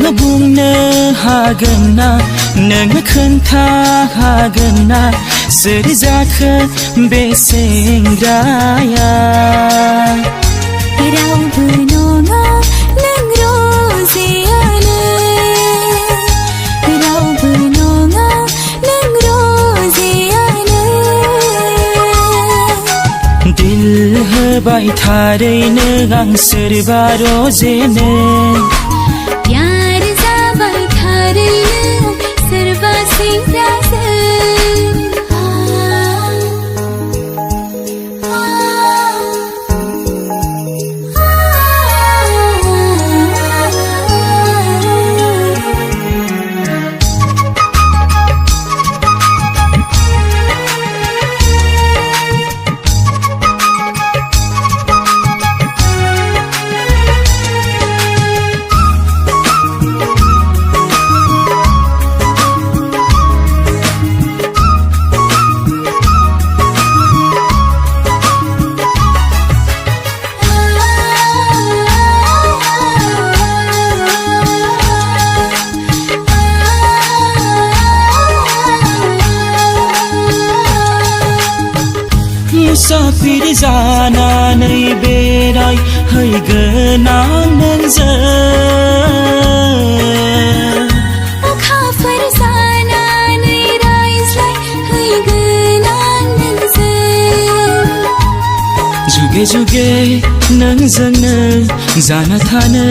नों बुंनो हागोन ना नों खोन्था हागोन ना सोर जाखो बे सेंग्राया रावबो नङा नों रजेयानो रावबो नङा नों रजेयानो दिल होबाय थारैनो आं सोरबा रजेनो प्यार जाबाय थारैनो सोरबा सेंग्राजों मुसाफिर जानानै बेरायहैगोन आं नोंजों अखाफोर जानानै रायज्लायहैगोन आं नोंजों जुगे जुगे नोंजोंनो जाना थानो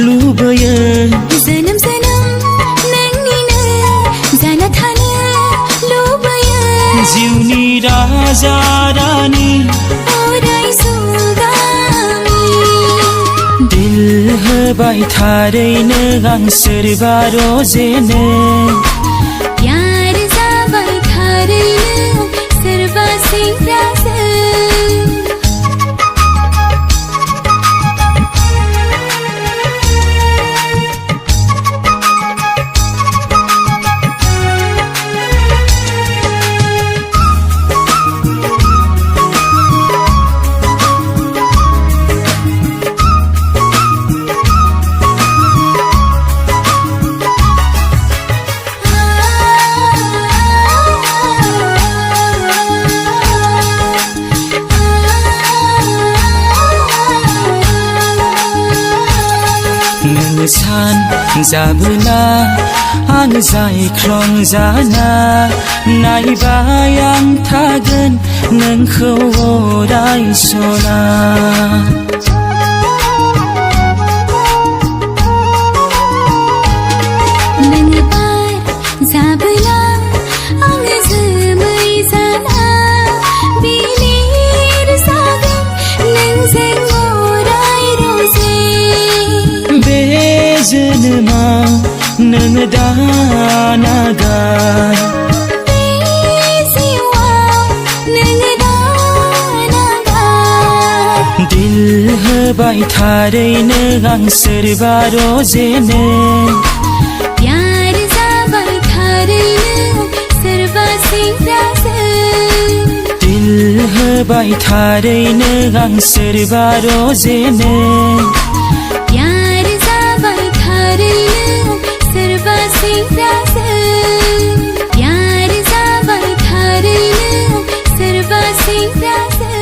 लुबैयो जोनोम जोनोम नोंनिनो जाना थानो लुबैयो जिउनि राजा रानी अराय जुगामि दिल होबाय थारैनो आं सोरबा रजेनो प्यार जाबाय थारैनो सोरबा सेंग्राजों सान जाबोला आं जायख्लं नायबाय आं थागोन नोंखौ अराय सना नों बार जाबोला आं जोमै जाना बिलिर जागोन नोंजों अराय रजे बे जोनोमाव नों दानागार बे जिउआव नों दानागार दिल होबाय थारैनो आं सोरबा रजेनो प्यार जाबाय थारैनो सोरबा सेंग्राजों दिल होबाय थारैनो आं सोरबा रजेनो प्यार जाबाय थारैनो सोरबा सेंग्राजों प्यार जाबाय थारैनो सोरबा सेंग्राजों